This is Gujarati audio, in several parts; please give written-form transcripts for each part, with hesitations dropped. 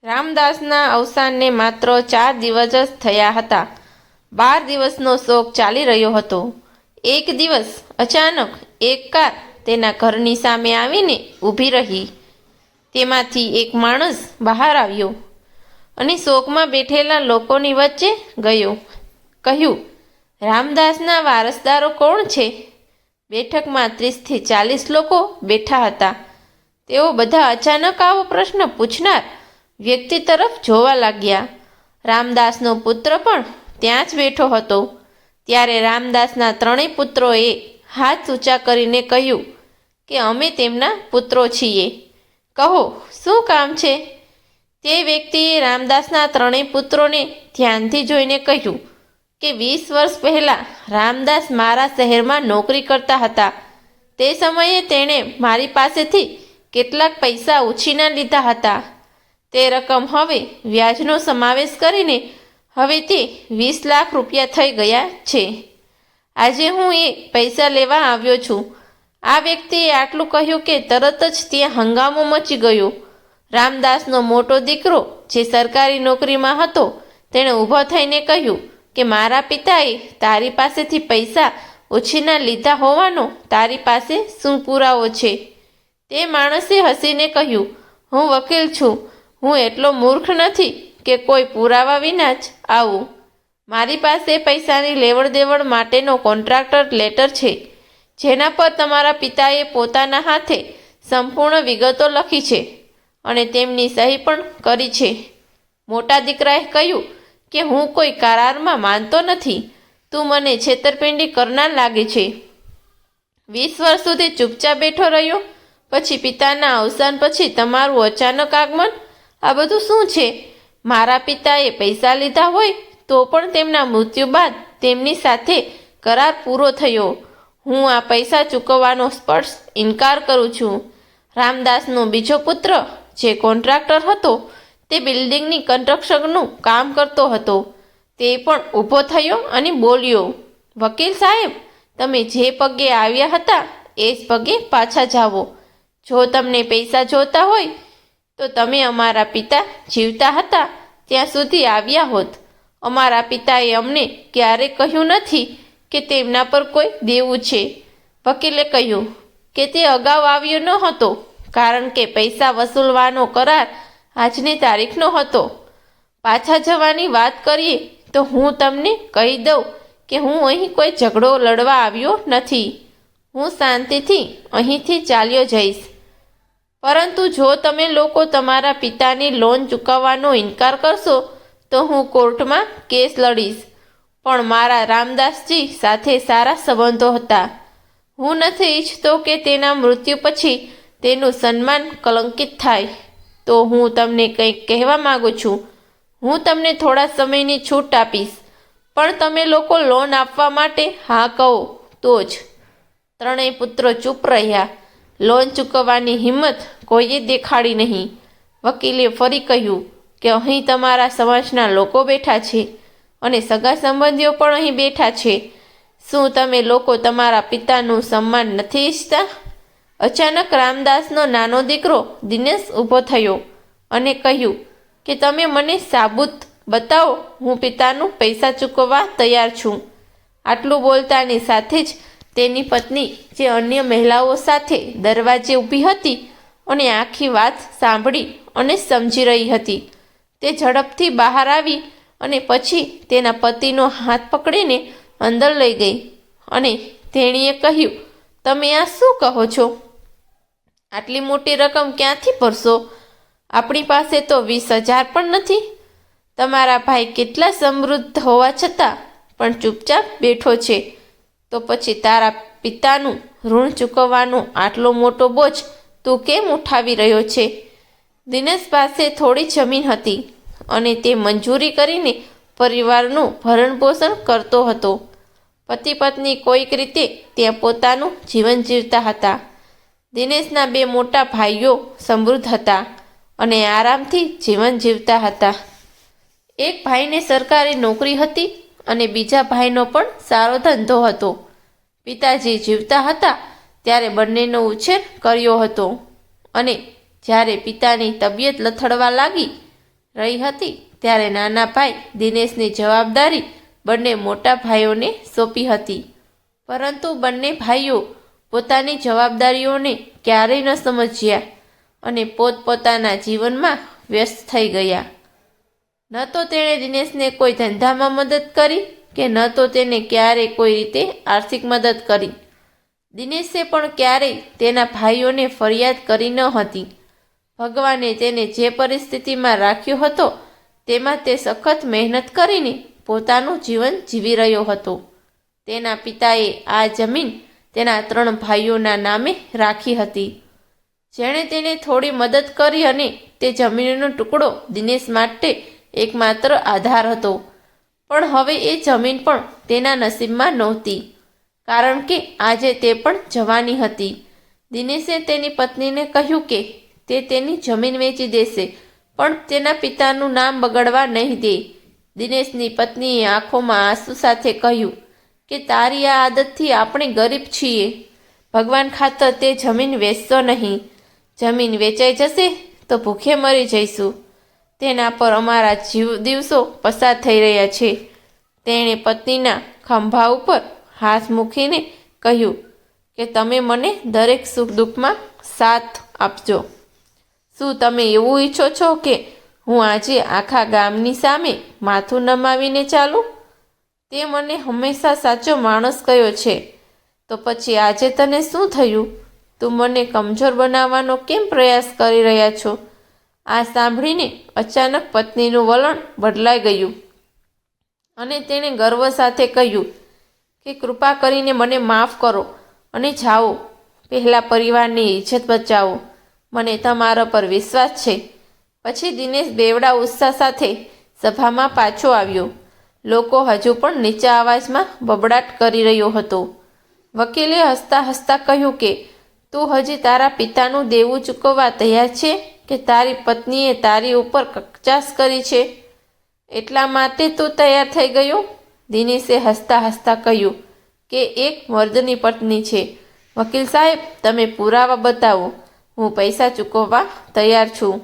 રામદાસના અવસાનને માત્ર 4 દિવસ જ થયા હતા. 12 દિવસનો શોક ચાલી રહ્યો હતો. એક દિવસ અચાનક એક કાર તેના ઘરની સામે આવીને ઊભી રહી. તેમાંથી એક માણસ બહાર આવ્યો અને શોકમાં બેઠેલા લોકોની વચ્ચે ગયો. કહ્યું, રામદાસના વારસદારો કોણ છે? બેઠકમાં 30થી 40 લોકો બેઠા હતા. તેઓ બધા અચાનક આવો પ્રશ્ન પૂછનાર વ્યક્તિ તરફ જોવા લાગ્યા. રામદાસનો પુત્ર પણ ત્યાં જ બેઠો હતો. ત્યારે રામદાસના 3 પુત્રોએ હાથ ઊંચા કરીને કહ્યું કે અમે તેમના પુત્રો છીએ. કહો, શું કામ છે? તે વ્યક્તિએ રામદાસના 3 પુત્રોને ધ્યાનથી જોઈને કહ્યું કે 20 વર્ષ પહેલાં રામદાસ મારા શહેરમાં નોકરી કરતા હતા. તે સમયે તેણે મારી પાસેથી કેટલાક પૈસા ઉછીના લીધા હતા. તે રકમ હવે વ્યાજનો સમાવેશ કરીને હવે તે 20 લાખ રૂપિયા થઈ ગયા છે. આજે હું એ પૈસા લેવા આવ્યો છું. આ વ્યક્તિએ આટલું કહ્યું કે તરત જ ત્યાં હંગામો મચી ગયો. રામદાસનો મોટો દીકરો જે સરકારી નોકરીમાં હતો તેણે ઊભો થઈને કહ્યું કે મારા પિતાએ તારી પાસેથી પૈસા ઉછીના લીધા હોવાનો તારી પાસે શું પુરાવો છે? તે માણસે હસીને કહ્યું, હું વકીલ છું. હું એટલો મૂર્ખ નથી કે કોઈ પુરાવા વિના જ આવું. મારી પાસે પૈસાની લેવડ દેવડ માટેનો કોન્ટ્રાક્ટર લેટર છે, જેના પર તમારા પિતાએ પોતાના હાથે સંપૂર્ણ વિગતો લખી છે અને તેમની સહી પણ કરી છે. મોટા દીકરાએ કહ્યું કે હું કોઈ કરારમાં માનતો નથી. તું મને છેતરપિંડી કરનાર લાગે છે. 20 વર્ષ સુધી ચૂપચાપ બેઠો રહ્યો, પછી પિતાના અવસાન પછી તમારું અચાનક આગમન. આ બધું શું છે? મારા પિતાએ પૈસા લીધા હોય તો પણ તેમના મૃત્યુ બાદ તેમની સાથે કરાર પૂરો થયો. હું આ પૈસા ચૂકવવાનો સ્પષ્ટ ઇનકાર કરું છું. રામદાસનો બીજો પુત્ર જે કોન્ટ્રાક્ટર હતો તે બિલ્ડિંગની કન્સ્ટ્રક્શનનું કામ કરતો હતો. તે પણ ઊભો થયો અને બોલ્યો, વકીલ સાહેબ, તમે જે પગે આવ્યા હતા એ જ પગે પાછા જાઓ. જો તમને પૈસા જોતા હોય તો તમે અમારા પિતા જીવતા હતા ત્યાં સુધી આવ્યા હોત. અમારા પિતાએ અમને ક્યારેય કહ્યું નથી કે તેમના પર કોઈ દેવું છે. વકીલે કહ્યું કે તે અગાઉ આવ્યો ન હતો કારણ કે પૈસા વસૂલવાનો કરાર આજની તારીખનો હતો. પાછા જવાની વાત કરીએ તો હું તમને કહી દઉં કે હું અહીં કોઈ ઝઘડો લડવા આવ્યો નથી. હું શાંતિથી અહીંથી ચાલ્યો જઈશ. પરંતુ જો તમે લોકો તમારા પિતાની લોન ચૂકવવાનો ઇનકાર કરશો તો હું કોર્ટમાં કેસ લડીશ. પણ મારા રામદાસજી સાથે સારા સંબંધો હતા. હું નથી ઈચ્છતો કે તેના મૃત્યુ પછી તેનું સન્માન કલંકિત થાય. તો હું તમને કંઈક કહેવા માગું છું. હું તમને થોડા સમયની છૂટ આપીશ, પણ તમે લોકો લોન આપવા માટે હા કહો તો જ. 3 પુત્રો ચૂપ રહ્યા. લોન ચૂકવવાની હિંમત કોઈએ દેખાડી નહીં. વકીલે ફરી કહ્યું કે અહીં તમારા સમાજના લોકો બેઠા છે અને સગા સંબંધીઓ પણ અહીં બેઠા છે. શું તમે લોકો તમારા પિતાનું સન્માન નથી ઈચ્છતા? અચાનક રામદાસનો નાનો દીકરો દિનેશ ઊભો થયો અને કહ્યું કે તમે મને સાબુત બતાવો, હું પિતાનું પૈસા ચૂકવવા તૈયાર છું. આટલું બોલતાની સાથે જ તેની પત્ની જે અન્ય મહિલાઓ સાથે દરવાજે ઊભી હતી અને આખી વાત સાંભળી અને સમજી રહી હતી, તે ઝડપથી બહાર આવી અને પછી તેના પતિનો હાથ પકડીને અંદર લઈ ગઈ અને તેણીએ કહ્યું, તમે આ શું કહો છો? આટલી મોટી રકમ ક્યાંથી ભરશો? આપણી પાસે તો 20,000 પણ નથી. તમારા ભાઈ કેટલા સમૃદ્ધ હોવા છતાં પણ ચૂપચાપ બેઠો છે. તો પછી તારા પિતાનું ઋણ ચૂકવવાનો આટલો મોટો બોજ તું કેમ ઉઠાવી રહ્યો છે? દિનેશ પાસે થોડી જમીન હતી અને તે મંજૂરી કરીને પરિવારનું ભરણપોષણ કરતો હતો. પતિ પત્ની કોઈક રીતે ત્યાં પોતાનું જીવન જીવતા હતા. દિનેશના 2 મોટા ભાઈઓ સમૃદ્ધ હતા અને આરામથી જીવન જીવતા હતા. એક ભાઈને સરકારી નોકરી હતી અને બીજા ભાઈનો પણ સારો ધંધો હતો. પિતાજી જીવતા હતા ત્યારે બંનેનો ઉછેર કર્યો હતો અને જ્યારે પિતાની તબિયત લથડવા લાગી રહી હતી ત્યારે નાના ભાઈ દિનેશની જવાબદારી બંને મોટા ભાઈઓને સોંપી હતી. પરંતુ બંને ભાઈઓ પોતાની જવાબદારીઓને ક્યારેય ન સમજ્યા અને પોતપોતાના જીવનમાં વ્યસ્ત થઈ ગયા. ન તો તેણે દિનેશને કોઈ ધંધામાં મદદ કરી કે ન તો તેને ક્યારેય કોઈ રીતે આર્થિક મદદ કરી. દિનેશે પણ ક્યારેય તેના ભાઈઓને ફરિયાદ કરી ન હતી. ભગવાને તેને જે પરિસ્થિતિમાં રાખ્યો હતો તેમાં તે સખત મહેનત કરીને પોતાનું જીવન જીવી રહ્યો હતો. તેના પિતાએ આ જમીન તેના 3 ભાઈઓના નામે રાખી હતી. જેણે તેને થોડી મદદ કરી અને તે જમીનનો ટુકડો દિનેશ માટે એકમાત્ર આધાર હતો. પણ હવે એ જમીન પણ તેના નસીબમાં નહોતી, કારણ કે આજે તે પણ જવાની હતી. દિનેશે તેની પત્નીને કહ્યું કે તે તેની જમીન વેચી દેશે, પણ તેના પિતાનું નામ બગડવા નહીં દે. દિનેશની પત્નીએ આંખોમાં આંસુ સાથે કહ્યું કે તારી આ આદતથી આપણે ગરીબ છીએ. ભગવાન ખાતર તે જમીન વેચશો નહીં. જમીન વેચાઈ જશે તો ભૂખે મરી જઈશું. તેના પર અમારા દિવસો પસાર થઈ રહ્યા છે. તેણે પત્નીના ખંભા ઉપર હાથ મૂકીને કહ્યું કે તમે મને દરેક સુખ દુઃખમાં સાથ આપજો. શું તમે એવું ઈચ્છો છો કે હું આજે આખા ગામની સામે માથું નમાવીને ચાલું? તે મને હંમેશા સાચો માણસ કહ્યો છે, તો પછી આજે તને શું થયું? તું મને કમજોર બનાવવાનો કેમ પ્રયાસ કરી રહ્યા છો? આ સાંભળીને અચાનક પત્નીનું વલણ બદલાઈ ગયું અને તેણે ગર્વ સાથે કહ્યું કે કૃપા કરીને મને માફ કરો અને જાઓ. પહેલાં પરિવારની ઇજ્જત બચાવો. મને તમારા પર વિશ્વાસ છે. પછી દિનેશ બેવડા ઉત્સાહ સાથે સભામાં પાછો આવ્યો. લોકો હજુ પણ નીચા અવાજમાં બબડાટ કરી રહ્યો હતો. વકીલે હસતા હસતા કહ્યું કે તું હજી તારા પિતાનું દેવું ચૂકવવા તૈયાર છે કે તારી પત્નીએ તારી ઉપર કચાશ કરી છે એટલા માટે તું તૈયાર થઈ ગયો? દિનેશે હસતા હસતા કહ્યું કે એક મર્દની પત્ની છે. વકીલ સાહેબ, તમે પુરાવા બતાવો. હું પૈસા ચૂકવવા તૈયાર છું.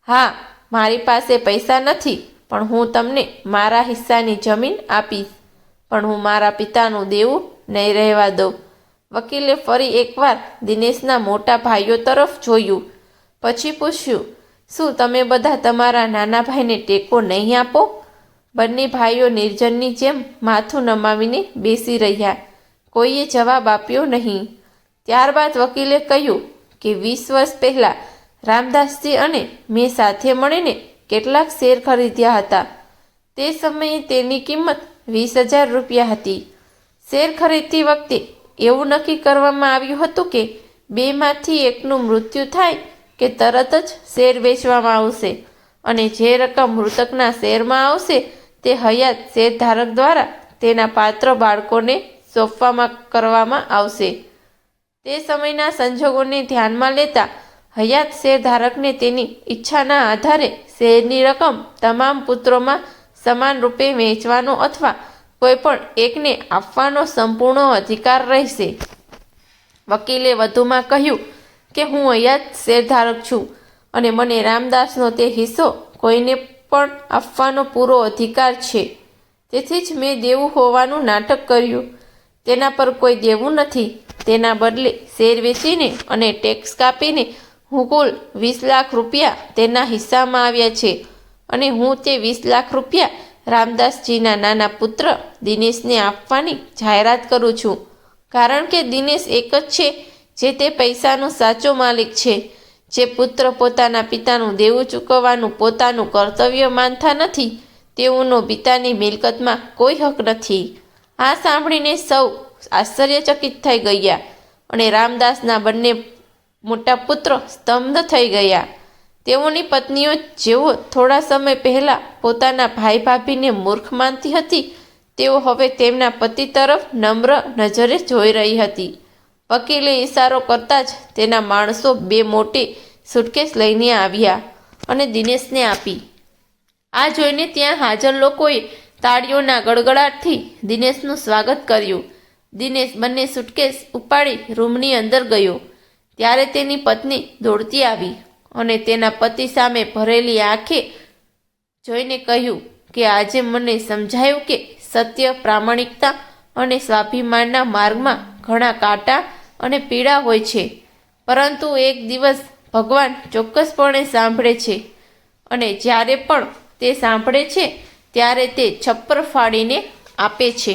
હા, મારી પાસે પૈસા નથી, પણ હું તમને મારા હિસ્સાની જમીન આપીશ, પણ હું મારા પિતાનું દેવું નહીં રહેવા દઉં. વકીલે ફરી એકવાર દિનેશના મોટા ભાઈઓ તરફ જોયું. પછી પૂછ્યું, શું તમે બધા તમારા નાના ભાઈને ટેકો નહીં આપો? બંને ભાઈઓ નિર્જનની જેમ માથું નમાવીને બેસી રહ્યા. કોઈએ જવાબ આપ્યો નહીં. ત્યારબાદ વકીલે કહ્યું કે 20 વર્ષ પહેલાં રામદાસજી અને મેં સાથે મળીને કેટલાક શેર ખરીદ્યા હતા. તે સમયે તેની કિંમત 20,000 રૂપિયા હતી. શેર ખરીદતી વખતે એવું નક્કી કરવામાં આવ્યું હતું કે બેમાંથી એકનું મૃત્યુ થાય કે તરત જ શેર વેચવામાં આવશે અને જે રકમ મૃતકના શેરમાં આવશે તે હયાત શેરધારક દ્વારા તેના પાત્ર બાળકોને સોંપવામાં કરવામાં આવશે. તે સમયના સંજોગોને ધ્યાનમાં લેતા હયાત શેરધારકને તેની ઈચ્છાના આધારે શેરની રકમ તમામ પુત્રોમાં સમાન રૂપે વહેંચવાનો અથવા કોઈ પણ એકને આપવાનો સંપૂર્ણ અધિકાર રહેશે. વકીલે વધુમાં કહ્યું કે હું હયાત શેરધારક છું અને મને રામદાસનો તે હિસ્સો કોઈને પણ આપવાનો પૂરો અધિકાર છે. તેથી જ મેં દેવું હોવાનું નાટક કર્યું. તેના પર કોઈ દેવું નથી. તેના બદલે શેર વેચીને અને ટેક્સ કાપીને હું કુલ 20 લાખ રૂપિયા તેના હિસ્સામાં આવ્યા છે અને હું તે 20 લાખ રૂપિયા રામદાસજીના નાના પુત્ર દિનેશને આપવાની જાહેરાત કરું છું. કારણ કે દિનેશ એક જ છે જે તે પૈસાનો સાચો માલિક છે. જે પુત્ર પોતાના પિતાનું દેવું ચૂકવવાનું પોતાનું કર્તવ્ય માનતા નથી, તેઓનો પિતાની મિલકતમાં કોઈ હક નથી. આ સાંભળીને સૌ આશ્ચર્યચકિત થઈ ગયા અને રામદાસના બંને મોટા પુત્રો સ્તબ્ધ થઈ ગયા. તેઓની પત્નીઓ જેઓ થોડા સમય પહેલાં પોતાના ભાઈ ભાભીને મૂર્ખ માનતી હતી, તેઓ હવે તેમના પતિ તરફ નમ્ર નજરે જોઈ રહી હતી. વકીલે ઇશારો કરતા જ તેના માણસો 2 મોટી સુટકેસ લઈને આવ્યા અને દિનેશને આપી. આ જોઈને ત્યાં હાજર લોકોએ તાળીઓના ગડગડાટથી દિનેશનું સ્વાગત કર્યું. દિનેશ બંને સુટકેસ ઉપાડી રૂમની અંદર ગયો ત્યારે તેની પત્ની દોડતી આવી અને તેના પતિ સામે ભરેલી આંખે જોઈને કહ્યું કે આજે મને સમજાયું કે સત્ય, પ્રામાણિકતા અને સ્વાભિમાનના માર્ગમાં ઘણા કાંટા અને પીડા હોય છે, પરંતુ એક દિવસ ભગવાન ચોક્કસપણે સાંભળે છે અને જ્યારે પણ તે સાંભળે છે ત્યારે તે છપ્પર ફાડીને આપે છે.